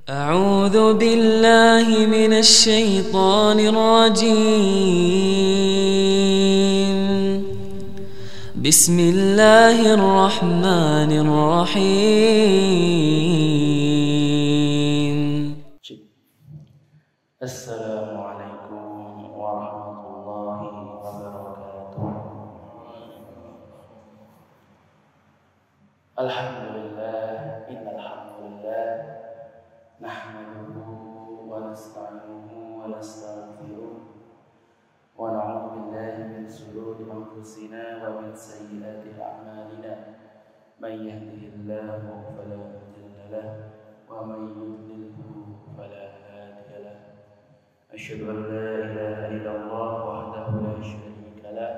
أعوذ بالله من الشيطان الرجيم. بسم الله الرحمن الرحيم. السلام عليكم ورحمة الله وبركاته. الحمد لله إن الحمد لله نحمده ونستعينه ونستغفره ونعوذ بالله من شرور أنفسنا ومن سيئات أعمالنا من يهده الله فلا مضل له ومن يضلله فلا هادي له أشهد أن لا إله إلا الله وحده لا شريك له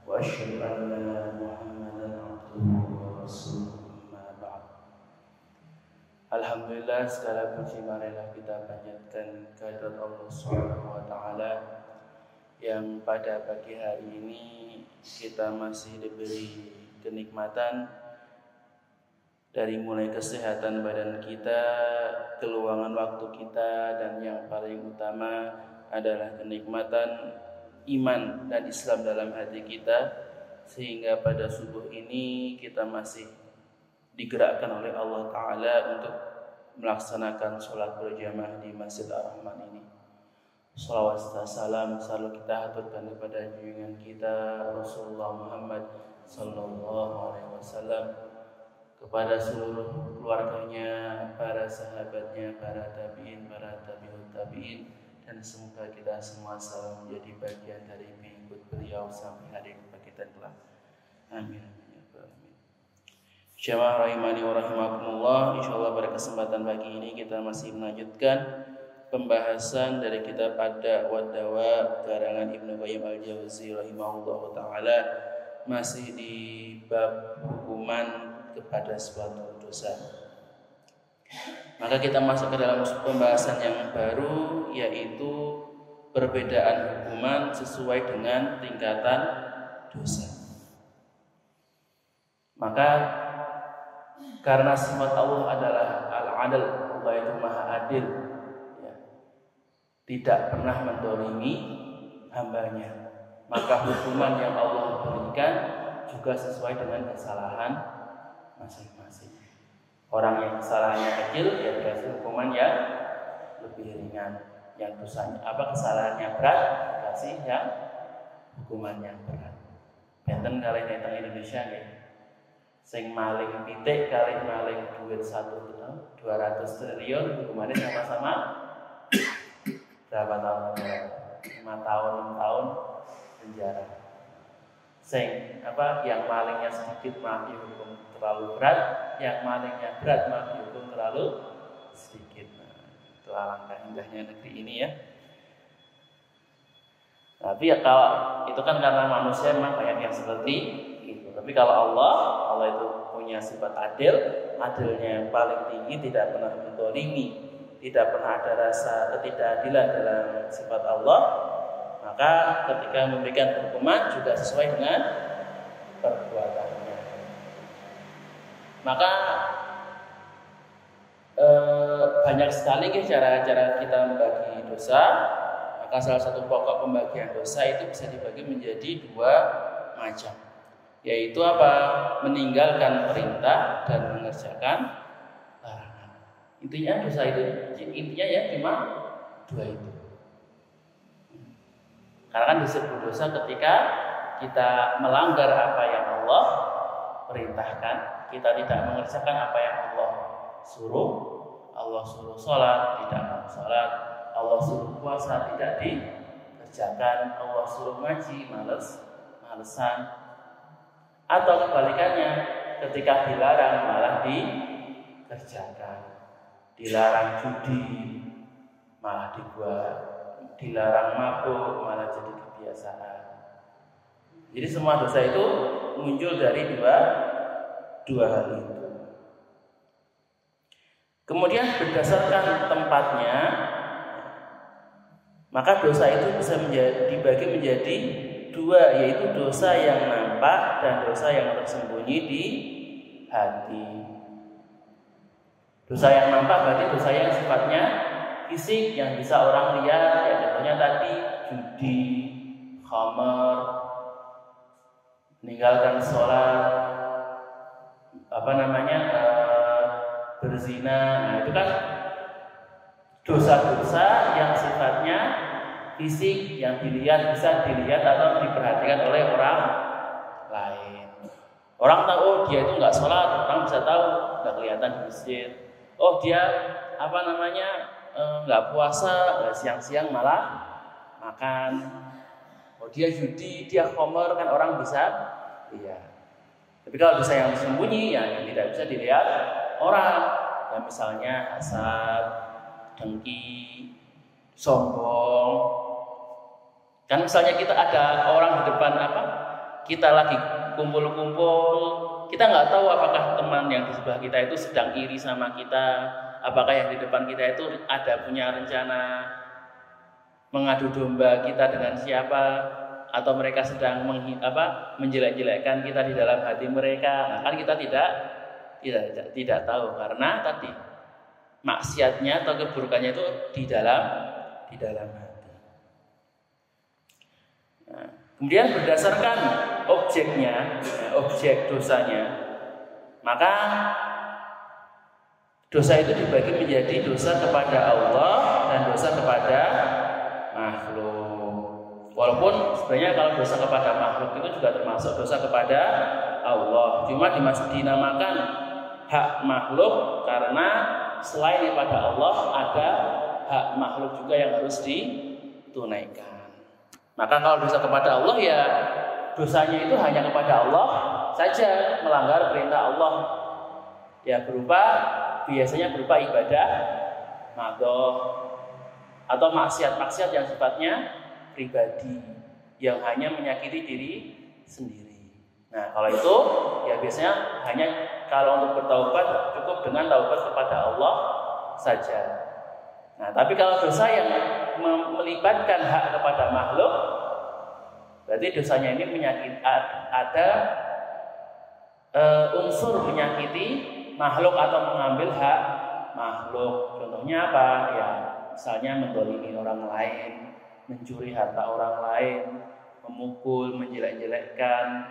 وأشهد أن محمدا عبده ورسوله. Alhamdulillah, segala puji marilah kita panjatkan kehadirat Allah Subhanahu wa taala yang pada pagi hari ini kita masih diberi kenikmatan dari mulai kesehatan badan kita, keluangan waktu kita, dan yang paling utama adalah kenikmatan iman dan Islam dalam hati kita, sehingga pada subuh ini kita masih digerakkan oleh Allah Ta'ala untuk melaksanakan sholat berjamaah di Masjid Ar-Rahman ini. Shalawat serta salam selalu kita haturkan kepada junjungan kita Rasulullah Muhammad Sallallahu Alaihi Wasallam, kepada seluruh keluarganya, para sahabatnya, para tabiin, para tabiut tabiin, dan semoga kita semua selalu menjadi bagian dari pengikut beliau sampai hari kebangkitan kelak. Amin. Jamaah rahimani wa rahimakumullah, insyaallah pada kesempatan pagi ini kita masih melanjutkan pembahasan dari kitab Ad-Da'wah Dawa karangan Ibnu Qayyim Al-Jauzi rahimahullahu taala, masih di bab hukuman kepada suatu dosa. Maka kita masuk ke dalam pembahasan yang baru, yaitu perbedaan hukuman sesuai dengan tingkatan dosa. Maka karena sifat Allah adalah Al-Adl, Allah itu Maha Adil, ya, tidak pernah mendolimi hambanya, maka hukuman yang Allah berikan juga sesuai dengan kesalahan masing-masing. Orang yang kesalahannya kecil ya dikasih hukuman yang lebih ringan, yang dosanya kesalahannya berat dikasih yang hukuman yang berat. Benten kali tentang Indonesia ya. Sing maling pitik kali maling duit 200 triliun hukumannya sama-sama berapa tahun penjara? 5 tahun 6 tahun penjara. Sing yang malingnya sedikit malah dihukum terlalu berat, yang malingnya berat malah dihukum terlalu sedikit. Itu alangkah indahnya negeri ini ya. Tapi ya kalau itu kan karena manusia memang banyak yang seperti itu. Tapi kalau Allah itu punya sifat adil, adilnya yang paling tinggi, tidak pernah mendolimi, tidak pernah ada rasa ketidakadilan dalam sifat Allah. Maka ketika memberikan hukuman juga sesuai dengan perbuatannya. Maka banyak sekali cara-cara kita membagi dosa. Maka salah satu pokok pembagian dosa itu bisa dibagi menjadi 2 macam, yaitu meninggalkan perintah dan mengerjakan larangan. Intinya dosa itu ya cuma 2 itu. Karena kan disebut dosa ketika kita melanggar apa yang Allah perintahkan, kita tidak mengerjakan apa yang Allah suruh. Allah suruh sholat, tidak mau sholat. Allah suruh puasa, tidak dikerjakan. Allah suruh ngaji, malesan. Atau kebalikannya, ketika dilarang malah dikerjakan. Dilarang judi malah dibuat, dilarang mabuk malah jadi kebiasaan. Jadi semua dosa itu muncul dari dua hal itu. Kemudian berdasarkan tempatnya, maka dosa itu bisa dibagi menjadi 2, yaitu dosa yang nampak dan dosa yang tersembunyi di hati. Dosa yang nampak berarti dosa yang sifatnya fisik, yang bisa orang lihat, ya contohnya tadi judi, khamar, meninggalkan sholat, berzina. Nah, itu kan dosa-dosa yang sifatnya fisik, yang bisa dilihat atau diperhatikan oleh orang lain. Orang tahu, oh dia itu nggak sholat, orang bisa tahu, nggak kelihatan di masjid. Oh dia nggak puasa, siang-siang malah makan. Oh dia judi, dia khamar, kan orang bisa lihat. Tapi kalau dosa yang sembunyi, yang tidak bisa dilihat orang, ya misalnya hasad, dengki, sombong. Kan misalnya kita ada orang di depan kita lagi kumpul-kumpul, kita nggak tahu apakah teman yang di sebelah kita itu sedang iri sama kita, apakah yang di depan kita itu ada punya rencana mengadu domba kita dengan siapa, atau mereka sedang menjelek-jelekkan kita di dalam hati mereka. Nah, kan kita tidak tahu, karena tadi maksiatnya atau keburukannya itu di dalam hati. Nah, kemudian berdasarkan objek dosanya, maka dosa itu dibagi menjadi dosa kepada Allah dan dosa kepada makhluk. Walaupun sebenarnya kalau dosa kepada makhluk itu juga termasuk dosa kepada Allah, cuma dinamakan hak makhluk karena selain daripada Allah ada hak makhluk juga yang harus ditunaikan. Maka kalau dosa kepada Allah, ya dosanya itu hanya kepada Allah saja, melanggar perintah Allah, ya biasanya berupa ibadah madhah atau maksiat yang sifatnya pribadi, yang hanya menyakiti diri sendiri. Nah, kalau itu ya biasanya hanya kalau untuk bertaubat cukup dengan taubat kepada Allah saja. Nah, tapi kalau dosa yang melibatkan hak kepada makhluk, berarti dosanya ini ada unsur menyakiti makhluk atau mengambil hak makhluk. Contohnya apa? Ya, misalnya mendolimi orang lain, mencuri harta orang lain, memukul, menjelek-jelekkan,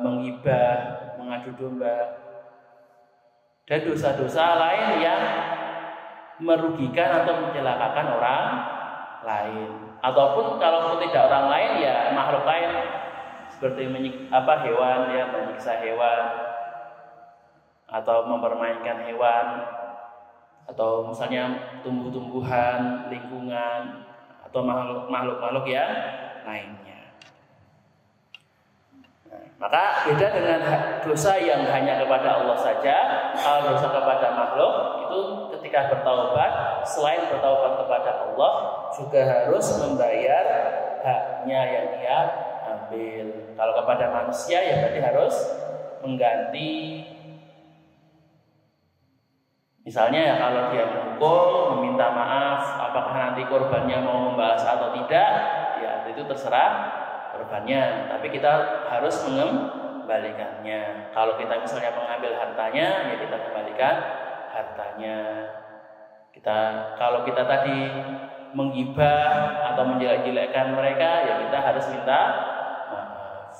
menghibah, mengadu domba, dan dosa-dosa lain yang merugikan atau mencelakakan orang lain. Ataupun kalau tidak orang lain, ya makhluk lain seperti hewan, ya menyiksa hewan atau mempermainkan hewan, atau misalnya tumbuh-tumbuhan, lingkungan, atau makhluk-makhluk yang lainnya. Nah, maka beda dengan dosa yang hanya kepada Allah saja. Kalau dosa kepada makhluk itu ketika bertaubat, selain bertaubat kepada Allah, juga harus membayar haknya yang dia ambil. Kalau kepada manusia, ya berarti harus mengganti. Misalnya ya kalau dia memukul, meminta maaf, apakah nanti korbannya mau membalas atau tidak, ya itu terserah korbannya. Tapi kita harus mengembalikannya. Kalau kita misalnya mengambil hartanya, ya kita kembalikan hartanya. Kalau kita tadi menghibah atau menjelek-jelekkan mereka, ya kita harus minta maaf.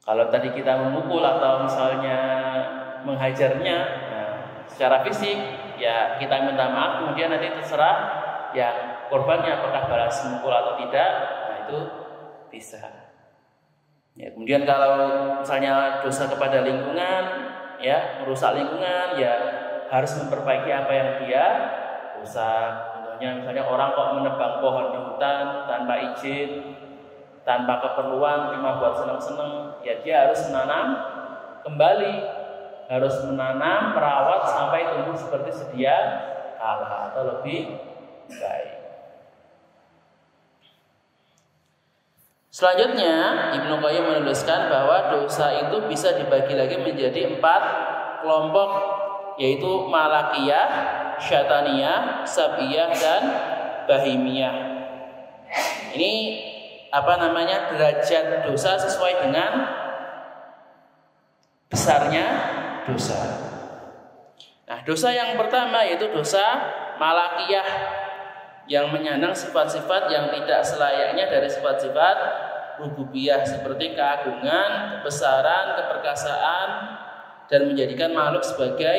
Kalau tadi kita memukul atau misalnya menghajarnya secara fisik, ya kita minta maaf, kemudian nanti terserah ya korbannya apakah balas memukul atau tidak. Nah, itu bisa. Ya, kemudian kalau misalnya dosa kepada lingkungan, ya merusak lingkungan, ya harus memperbaiki apa yang dia rusak. Contohnya misalnya orang kok menebang pohon di hutan tanpa izin, tanpa keperluan, cuma buat seneng-seneng, ya dia harus menanam kembali, harus menanam, merawat sampai tumbuh seperti sedia kala atau lebih baik. Selanjutnya Ibnu Qayyim menuliskan bahwa dosa itu bisa dibagi lagi menjadi 4 kelompok, yaitu malakiyah, syataniyah, sabiyah, dan bahimiyah. Ini derajat dosa sesuai dengan besarnya dosa. Nah, dosa yang pertama yaitu dosa malakiyah, yang menyandang sifat-sifat yang tidak selayaknya dari sifat-sifat rububiyah, seperti keagungan, kebesaran, keperkasaan, dan menjadikan makhluk sebagai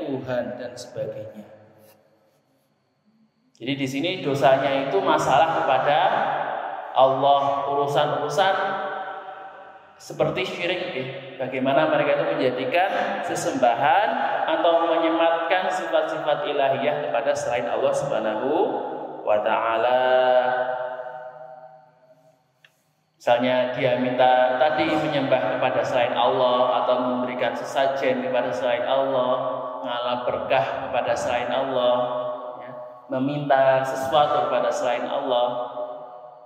Tuhan dan sebagainya. Jadi di sini dosanya itu masalah kepada Allah, urusan-urusan seperti syirik, bagaimana mereka itu menjadikan sesembahan atau menyematkan sifat-sifat ilahiyah kepada selain Allah Subhanahu wa ta'ala. Misalnya dia minta tadi menyembah kepada selain Allah, atau memberikan sesajen kepada selain Allah, mengalap berkah kepada selain Allah, ya, meminta sesuatu kepada selain Allah,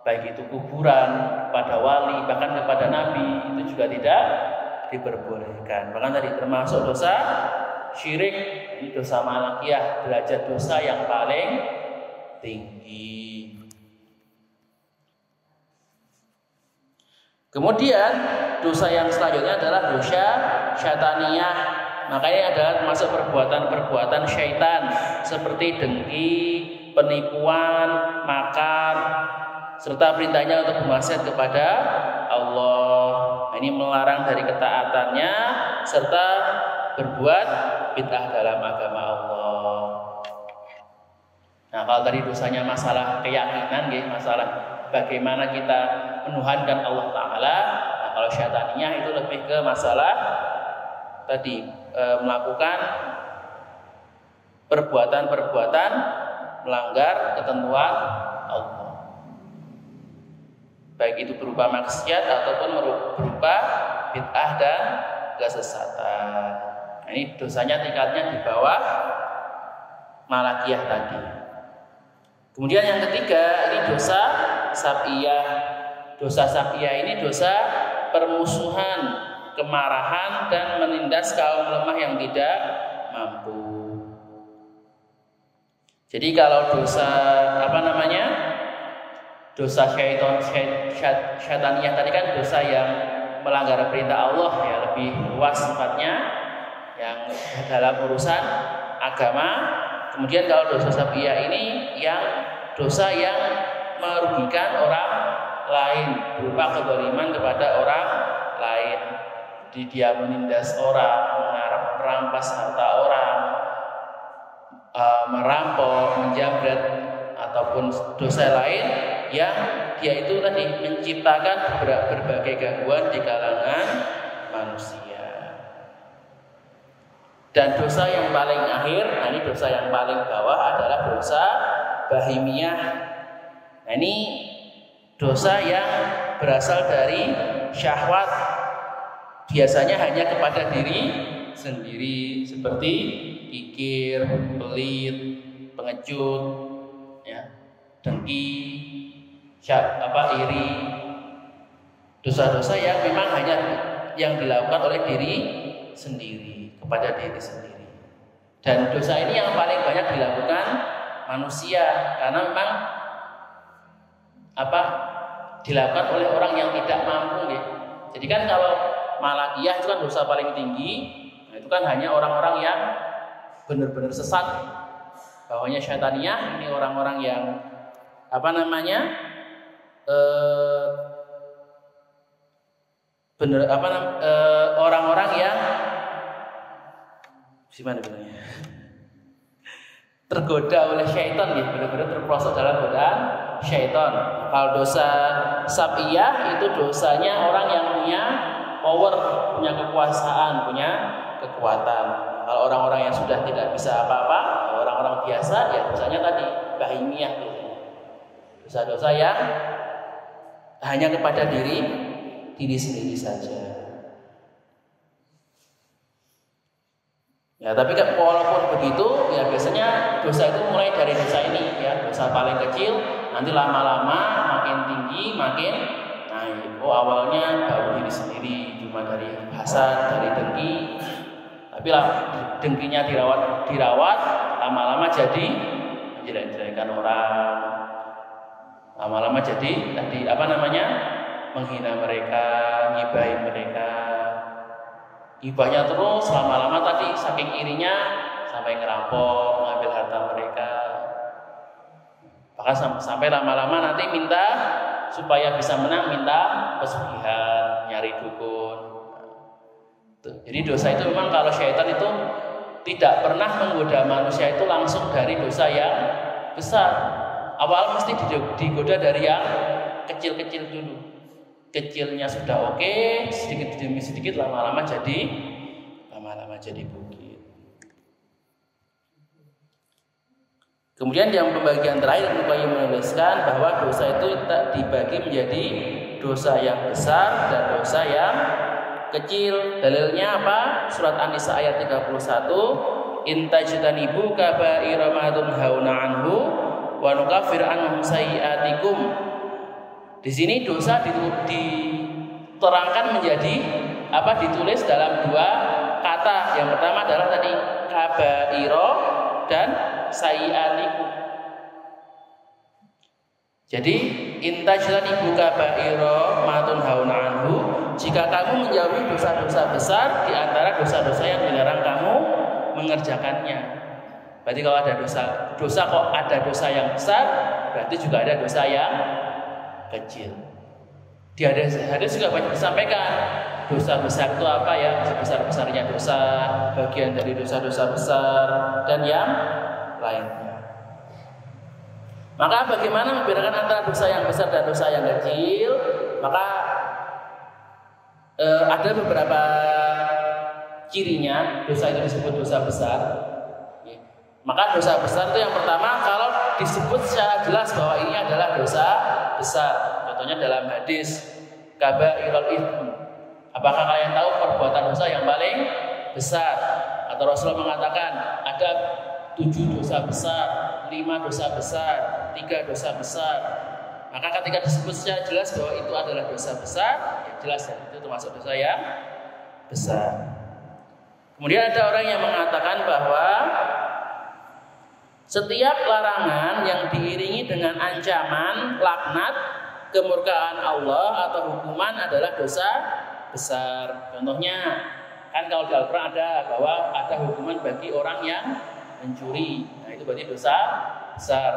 baik itu kuburan, kepada wali, bahkan kepada nabi, itu juga tidak diperbolehkan. Bahkan tadi termasuk dosa syirik, ini dosa malakiyah, derajat dosa yang paling tinggi. Kemudian dosa yang selanjutnya adalah dosa syaitaniyah. Makanya adalah termasuk perbuatan-perbuatan syaitan seperti dengki, penipuan, makar, serta perintahnya untuk bermaksiat kepada Allah. Ini melarang dari ketaatannya serta berbuat bid'ah dalam agama Allah. Nah, kalau tadi dosanya masalah keyakinan, masalah bagaimana kita menuhankan Allah Ta'ala. Nah, kalau syaitaniyah itu lebih ke masalah tadi melakukan perbuatan-perbuatan melanggar ketentuan Allah, baik itu berupa maksiat ataupun berupa bid'ah dan kesesatan. Nah, ini dosanya tingkatnya di bawah malakiyah tadi. Kemudian yang ketiga, ini dosa sab'iyah. Dosa sab'iyah ini dosa permusuhan, kemarahan, dan menindas kaum lemah yang tidak mampu. Jadi kalau dosa dosa syaitaniyah tadi kan dosa yang melanggar perintah Allah, ya, lebih luas sifatnya, yang dalam urusan agama. Kemudian kalau dosa sab'iyah ini yang dosa yang merugikan orang lain, berupa kezaliman kepada orang lain. Jadi dia menindas orang, merampas harta orang, merampok, menjamret, ataupun dosa lain yang dia itu tadi menciptakan berbagai gangguan di kalangan manusia. Dan dosa yang paling akhir, nah ini dosa yang paling bawah adalah dosa bahimiyah. Nah, ini dosa yang berasal dari syahwat, biasanya hanya kepada diri sendiri, seperti kikir, pelit, pengecut, ya, dengki, iri. Dosa-dosa yang memang hanya yang dilakukan oleh diri sendiri, kepada diri sendiri. Dan dosa ini yang paling banyak dilakukan manusia, karena memang dilakukan oleh orang yang tidak mampu, ya. Jadi kan kalau malakiyah itu kan dosa paling tinggi, nah itu kan hanya orang-orang yang benar-benar sesat. Bahwanya syaitaniyah ini orang-orang yang orang-orang yang gimana bilangnya, tergoda oleh syaitan, ya, benar-benar terperosok dalam godaan syaitan. Kalau dosa sab'iyah itu dosanya orang yang punya power, punya kekuasaan, punya kekuatan. Kalau orang-orang yang sudah tidak bisa apa-apa, orang-orang biasa, ya dosanya tadi bahimiyah, dosa-dosa yang hanya kepada diri sendiri saja. Ya, tapi walaupun begitu, ya biasanya dosa itu mulai dari dosa ini, ya, dosa paling kecil, nanti lama-lama makin tinggi, makin naik. Awalnya baru diri sendiri, cuma dari hasad, dari dengki, tapi dengkinya dirawat, lama-lama jadi menjelek-jelekan orang, lama-lama jadi tadi menghina mereka, ngibahin mereka. Gibahnya terus lama-lama tadi saking irinya sampai ngerampok, ngambil harta mereka. Bahkan sampai lama-lama nanti minta supaya bisa menang, minta pesugihan, nyari dukun. Jadi dosa itu memang kalau syaitan itu tidak pernah menggoda manusia itu langsung dari dosa yang besar. Awal mesti digoda dari yang kecil-kecil dulu. Kecilnya sudah oke, sedikit demi sedikit lama-lama jadi bukit. Kemudian yang pembagian terakhir Ibnu Qayyim menuliskan bahwa dosa itu dibagi menjadi dosa yang besar dan dosa yang kecil. Dalilnya apa? Surat An-Nisa ayat 31, "In tajtanibu kaba'ira ma tunhauna anhu wa nukaffir anhum sayi'atikum." Di sini dosa diterangkan menjadi ditulis dalam dua kata. Yang pertama adalah tadi kaba'ira dan sayi'atikum. Jadi intajtanibu kaba'ira ma tunhauna anhu, jika kamu menjauhi dosa-dosa besar di antara dosa-dosa yang dilarang kamu mengerjakannya. Berarti kalau ada dosa kok ada dosa yang besar, berarti juga ada dosa yang kecil. Di hadis juga banyak disampaikan dosa besar itu apa ya, sebesar-besarnya dosa, bagian dari dosa-dosa besar dan yang lainnya. Maka bagaimana membedakan antara dosa yang besar dan dosa yang kecil? Maka ada beberapa cirinya dosa itu disebut dosa besar. Maka dosa besar itu yang pertama kalau disebut secara jelas bahwa ini adalah dosa besar. Contohnya dalam hadis kaba'irul itsm. Apakah kalian tahu perbuatan dosa yang paling besar? Atau Rasulullah mengatakan ada 7 dosa besar, 5 dosa besar, 3 dosa besar. Maka ketika disebut secara jelas bahwa itu adalah dosa besar, ya jelas ya, itu termasuk dosa yang besar. Kemudian ada orang yang mengatakan bahwa setiap larangan yang diiringi dengan ancaman, laknat, kemurkaan Allah atau hukuman adalah dosa besar. Contohnya, kan kalau di Al-Quran ada bahwa ada hukuman bagi orang yang mencuri. Nah itu berarti dosa besar.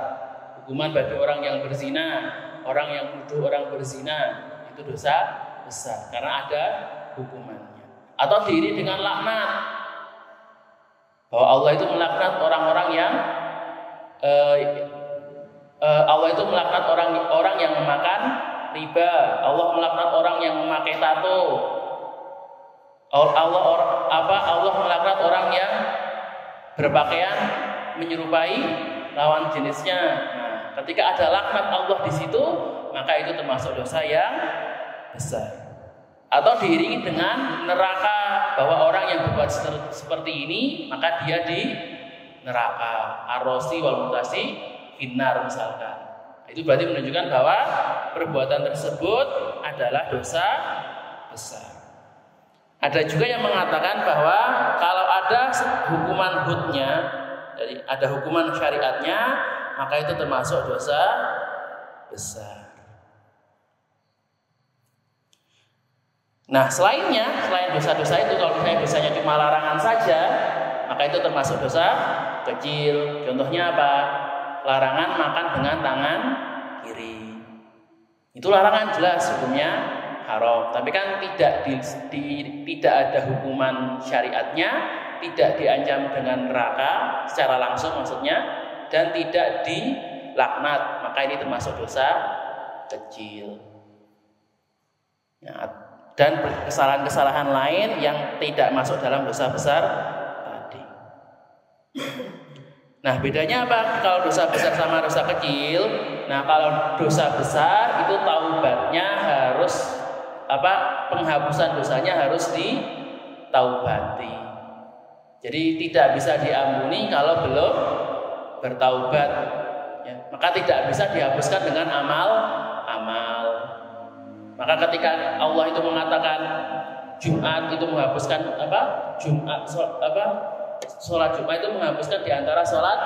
Hukuman bagi orang yang berzina, orang yang menuduh orang berzina, itu dosa besar karena ada hukumannya. Atau diiringi dengan laknat, bahwa Allah itu melaknat orang-orang yang Allah itu melaknat orang yang memakan riba. Allah melaknat orang yang memakai tato. Allah melaknat orang yang berpakaian menyerupai lawan jenisnya. Nah, ketika ada laknat Allah di situ, maka itu termasuk dosa yang besar. Atau diiringi dengan neraka, bahwa orang yang berbuat seperti ini maka dia di neraka, ar-rosi wal mutasi finnar misalkan. Itu berarti menunjukkan bahwa perbuatan tersebut adalah dosa besar. Ada juga yang mengatakan bahwa kalau ada hukuman hudnya, jadi ada hukuman syariatnya, maka itu termasuk dosa besar. Nah, selain dosa-dosa itu, kalau misalnya dosanya cuma larangan saja, maka itu termasuk dosa kecil. Contohnya apa? Larangan makan dengan tangan kiri. Itu larangan jelas hukumnya haram. Tapi kan tidak ada hukuman syariatnya, tidak diancam dengan neraka secara langsung maksudnya, dan tidak dilaknat. Maka ini termasuk dosa kecil. Ya, dan kesalahan-kesalahan lain yang tidak masuk dalam dosa besar tadi. Nah, bedanya apa kalau dosa besar sama dosa kecil? Nah, kalau dosa besar itu taubatnya harus penghapusan dosanya harus ditaubati. Jadi tidak bisa diampuni kalau belum bertaubat. Ya, maka tidak bisa dihapuskan dengan amal. Maka ketika Allah itu mengatakan Jumat itu menghapuskan sholat Jumat itu menghapuskan di antara sholat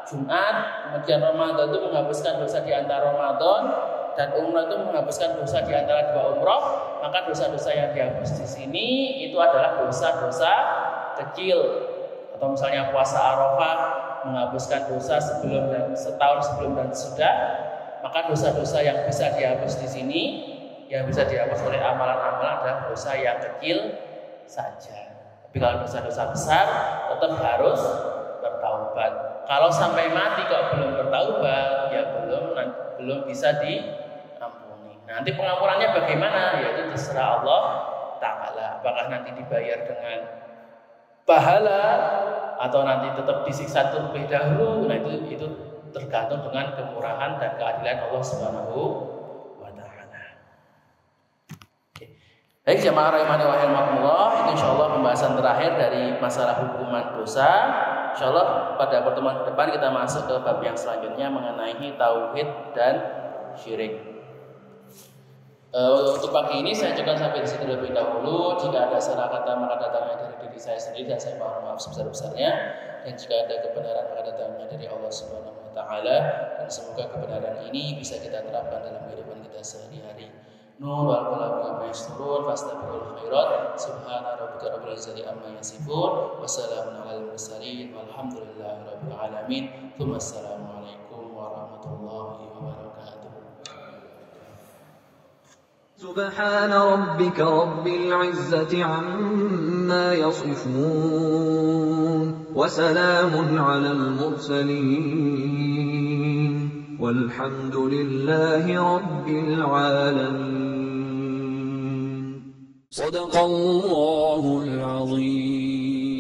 Jumat, kemudian Ramadan itu menghapuskan dosa di antara Ramadan, dan umrah itu menghapuskan dosa di antara 2 umrah. Maka dosa-dosa yang dihapus di sini itu adalah dosa-dosa kecil. Atau misalnya puasa Arafah menghapuskan dosa setahun sebelum dan sesudah, maka dosa-dosa yang bisa dihapus di sini, yang bisa dihapus oleh amalan-amalan adalah dosa yang kecil saja. Tapi kalau dosa-dosa besar tetap harus bertaubat. Kalau sampai mati kok belum bertaubat, ya belum bisa diampuni. Nanti pengampunannya bagaimana? Ya itu terserah Allah Ta'ala. Apakah nanti dibayar dengan pahala atau nanti tetap disiksa terlebih dahulu? Nah itu tergantung dengan kemurahan dan keadilan Allah Subhanahu wa Ta'ala. Baik jamaah rahimani wa rahimakumullah, itu insyaallah pembahasan terakhir dari masalah hukuman dosa. Insyaallah pada pertemuan ke depan kita masuk ke bab yang selanjutnya mengenai tauhid dan syirik. Untuk pagi ini saya cukupkan sampai di situ terlebih dahulu. Jika ada salah kata maka datangnya dari diri saya sendiri dan saya mohon maaf sebesar-besarnya. Dan jika ada kebenaran maka datangnya dari Allah Subhanahu wa Ta'ala. Dan semoga kebenaran ini bisa kita terapkan dalam kehidupan kita sehari-hari. Nun wal qalami wa ma yasturun fastabiqul khairat subhana rabbika rabbil izzati amma yasifun wa salamun alal mursalin walhamdulillahi rabbil alamin. Assalamu alaikum warahmatullahi wabarakatuh. سبحان ربك رب العزة عما يصفون وسلام على المرسلين والحمد لله رب العالمين صدق الله العظيم.